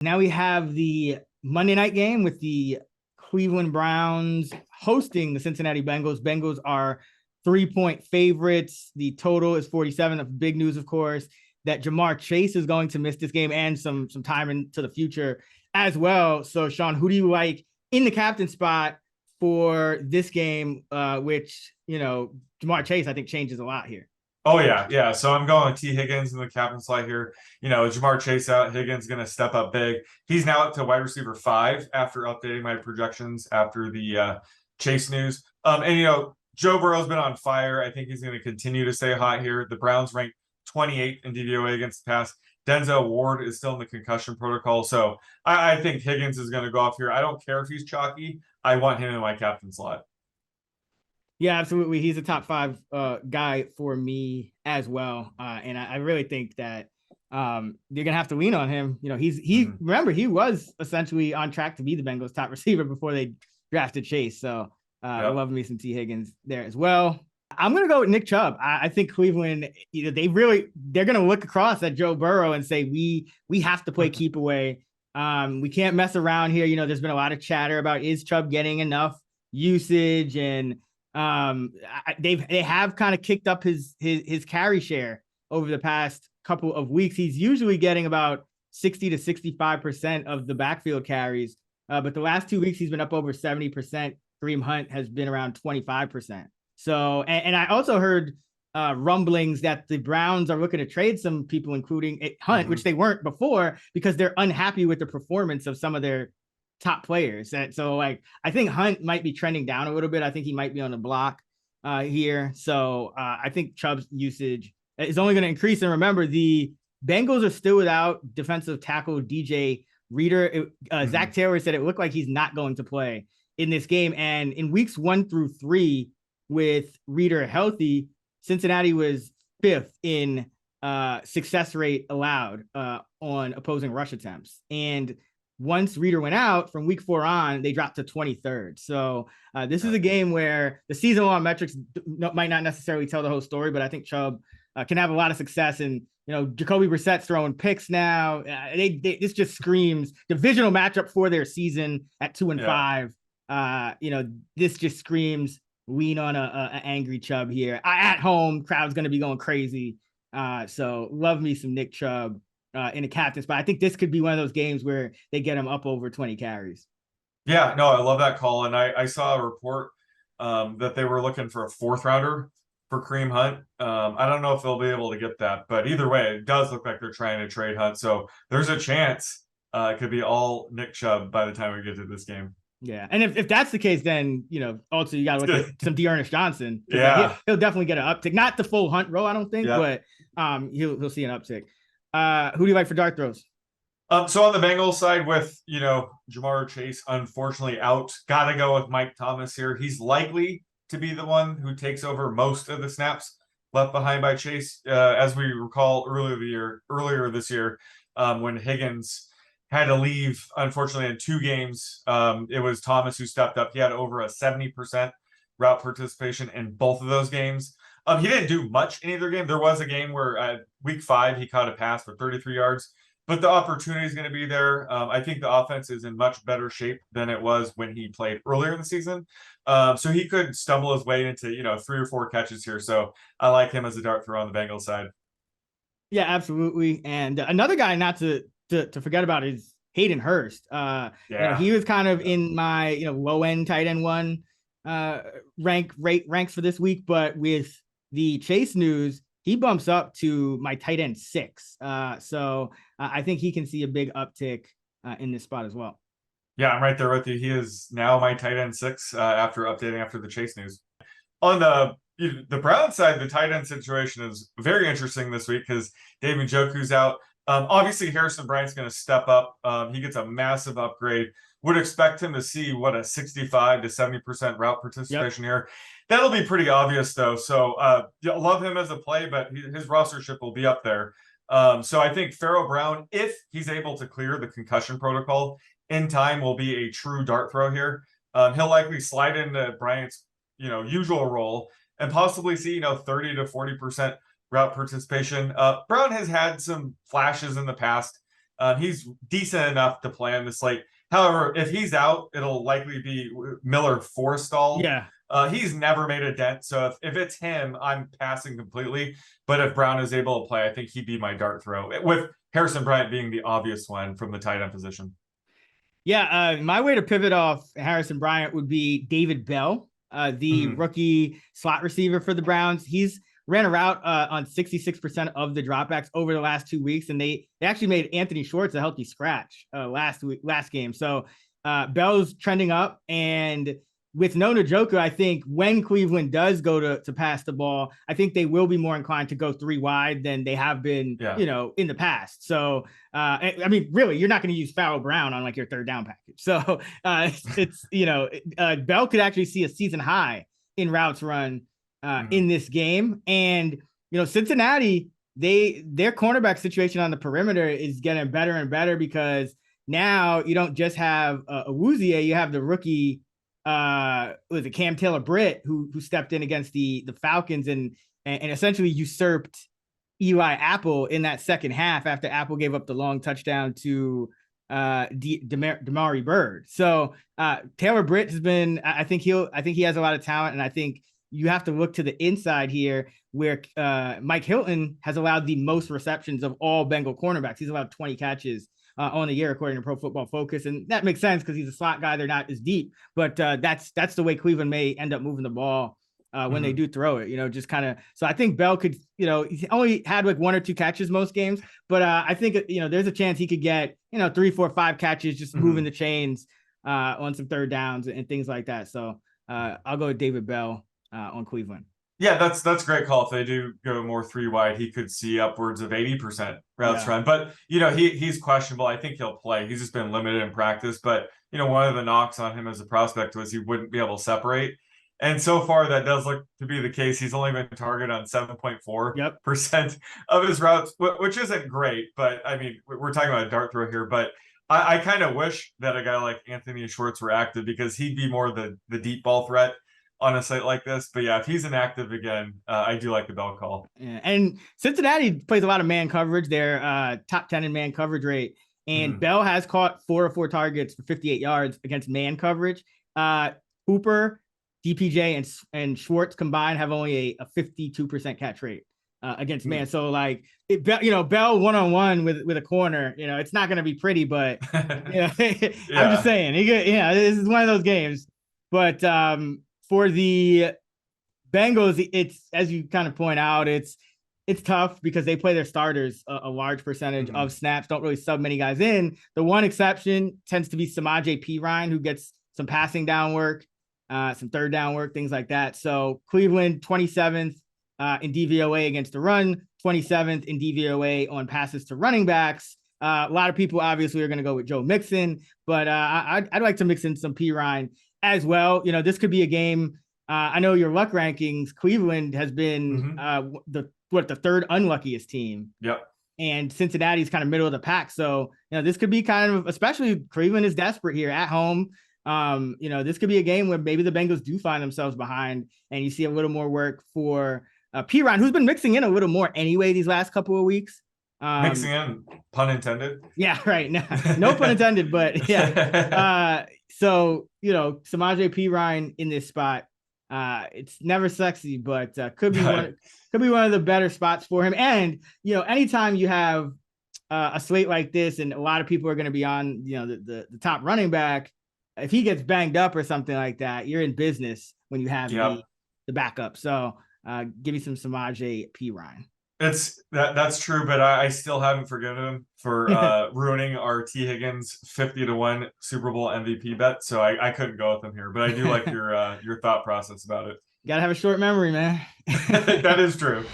Now we have the Monday night game with the Cleveland Browns hosting the Cincinnati Bengals. Bengals are 3-point favorites. The total is 47. The big news, of course, that Jamar Chase is going to miss this game and some time into the future as well. So, Sean, who do you like in the captain spot for this game, which, Jamar Chase, I think, changes a lot here? Oh yeah. So I'm going with T. Higgins in the captain slot here. Jamar Chase out. Higgins going to step up big. He's now up to wide receiver 5 after updating my projections after the Chase news. And Joe Burrow's been on fire. I think he's going to continue to stay hot here. The Browns ranked 28th in DVOA against the pass. Denzel Ward is still in the concussion protocol, so I think Higgins is going to go off here. I don't care if he's chalky. I want him in my captain slot. Yeah, absolutely. He's a top 5 guy for me as well. And I really think that you're gonna have to lean on him. Remember, he was essentially on track to be the Bengals' top receiver before they drafted Chase. So I love me some T. Higgins there as well. I'm gonna go with Nick Chubb. I think Cleveland, they're gonna look across at Joe Burrow and say we have to play keep away. We can't mess around here. There's been a lot of chatter about is Chubb getting enough usage, and they have kind of kicked up his carry share over the past couple of weeks. He's usually getting about 60 to 65% of the backfield carries, but the last 2 weeks he's been up over 70%. Kareem Hunt has been around 25%. So, and I also heard rumblings that the Browns are looking to trade some people, including Hunt, which they weren't before, because they're unhappy with the performance of some of their top players. And so, I think Hunt might be trending down a little bit. I think he might be on the block here. So I think Chubb's usage is only going to increase. And remember, the Bengals are still without defensive tackle DJ Reader. Zach Taylor said it looked like he's not going to play in this game. And in weeks 1 through 3, with Reader healthy, Cincinnati was 5th in success rate allowed on opposing rush attempts. And once Reader went out from week 4 on, they dropped to 23rd. So this is a game where the season-long metrics might not necessarily tell the whole story, but I think Chubb can have a lot of success. And, Jacoby Brissett's throwing picks now. This just screams divisional matchup for their season at 2-5. This just screams lean on a angry Chubb here. At home, crowd's going to be going crazy. So love me some Nick Chubb in a captain spot. I think this could be one of those games where they get him up over 20 carries. Yeah, no, I love that call. And I saw a report that they were looking for a 4th rounder for Kareem Hunt. I don't know if they'll be able to get that, but either way, it does look like they're trying to trade Hunt. So there's a chance it could be all Nick Chubb by the time we get to this game. Yeah, and if that's the case, then also you got to look at some D'Ernest Johnson. Yeah, he'll definitely get an uptick. Not the full Hunt row, I don't think, but he'll see an uptick. Who do you like for dart throws? So on the Bengals side, with Jamar Chase unfortunately out, gotta go with Mike Thomas here. He's likely to be the one who takes over most of the snaps left behind by Chase. As we recall earlier this year, when Higgins had to leave, unfortunately, in 2 games. It was Thomas who stepped up. He had over a 70% route participation in both of those games. He didn't do much in either game. There was a game where at week 5, he caught a pass for 33 yards, but the opportunity is going to be there. I think the offense is in much better shape than it was when he played earlier in the season. So he could stumble his way into, 3 or 4 catches here. So I like him as a dart throw on the Bengals side. Yeah, absolutely. And another guy not to forget about is Hayden Hurst. He was kind of in my low end tight end 1 ranks for this week, but with the Chase news, he bumps up to my tight end 6. So I think he can see a big uptick in this spot as well. Yeah, I'm right there with you. He is now my tight end 6 after updating after the Chase news. On the Browns side, the tight end situation is very interesting this week because David Njoku's out. Obviously, Harrison Bryant's going to step up. He gets a massive upgrade. Would expect him to see, a 65 to 70% route participation here. That'll be pretty obvious, though. So love him as a play, but his rostership will be up there. So I think Pharaoh Brown, if he's able to clear the concussion protocol in time, will be a true dart throw here. He'll likely slide into Bryant's usual role and possibly see 30 to 40% route participation. Brown has had some flashes in the past. He's decent enough to play on the slate. However, if he's out, it'll likely be Miller Forstall. Yeah. He's never made a dent. So if it's him, I'm passing completely. But if Brown is able to play, I think he'd be my dart throw, with Harrison Bryant being the obvious one from the tight end position. Yeah, my way to pivot off Harrison Bryant would be David Bell, the rookie slot receiver for the Browns. He's ran a route on 66% of the dropbacks over the last 2 weeks, and they actually made Anthony Schwartz a healthy scratch last game. So Bell's trending up, and with no Njoku, I think when Cleveland does go to pass the ball, I think they will be more inclined to go 3 wide than they have been, in the past. So, I mean, really, you're not going to use Farrell Brown on like your third down package. So Bell could actually see a season high in routes run in this game. And, Cincinnati, their cornerback situation on the perimeter is getting better and better, because now you don't just have Awuzie, you have the rookie, was it Cam Taylor-Britt who stepped in against the Falcons and essentially usurped Eli Apple in that second half after Apple gave up the long touchdown to Damari Bird. So Taylor-Britt has been, I think he has a lot of talent, and I think you have to look to the inside here, where Mike Hilton has allowed the most receptions of all Bengal cornerbacks. He's allowed 20 catches on the year, according to Pro Football Focus. And that makes sense because he's a slot guy. They're not as deep, but that's the way Cleveland may end up moving the ball when they do throw it, just kind of. So I think Bell could, he only had like 1 or 2 catches most games, but I think, there's a chance he could get, 3, 4, 5 catches, just moving the chains on some third downs and things like that. So I'll go with David Bell on Cleveland. Yeah, that's a great call. If they do go more 3 wide, he could see upwards of 80% routes run. But he's questionable. I think he'll play. He's just been limited in practice. But one of the knocks on him as a prospect was he wouldn't be able to separate. And so far, that does look to be the case. He's only been targeted on 7.4% of his routes, which isn't great. But I mean, we're talking about a dart throw here. But I kind of wish that a guy like Anthony Schwartz were active, because he'd be more the deep ball threat on a site like this. But yeah, if he's inactive again, I do like the Bell call. Yeah, and Cincinnati plays a lot of man coverage. They're top 10 in man coverage rate. And Bell has caught 4 of 4 targets for 58 yards against man coverage. Hooper, DPJ, and Schwartz combined have only a 52% catch rate against man. So like, Bell one-on-one with a corner, it's not going to be pretty, but I'm just saying, this is one of those games. But for the Bengals, it's, as you kind of point out, it's tough because they play their starters a large percentage of snaps, don't really sub many guys in. The one exception tends to be Samaje Perine, who gets some passing down work, some third down work, things like that. So Cleveland, 27th in DVOA against the run, 27th in DVOA on passes to running backs. A lot of people obviously are going to go with Joe Mixon, but I'd like to mix in some Perine as well. This could be a game. I know your luck rankings, Cleveland has been the third unluckiest team. Yep. And Cincinnati's kind of middle of the pack. So, this could be kind of, especially Cleveland is desperate here at home. This could be a game where maybe the Bengals do find themselves behind, and you see a little more work for Perine, who's been mixing in a little more anyway these last couple of weeks. Mixing in, pun intended. Yeah, right. No pun intended, but yeah. So, Samaje Perine in this spot, it's never sexy, but could be one of the better spots for him. And, anytime you have a slate like this, and a lot of people are going to be on, the top running back, if he gets banged up or something like that, you're in business when you have the backup. So give me some Samaje Perine. That's true, but I still haven't forgiven him for ruining our T. Higgins 50-1 Super Bowl MVP bet. So I couldn't go with him here, but I do like your thought process about it. Gotta have a short memory, man. That is true.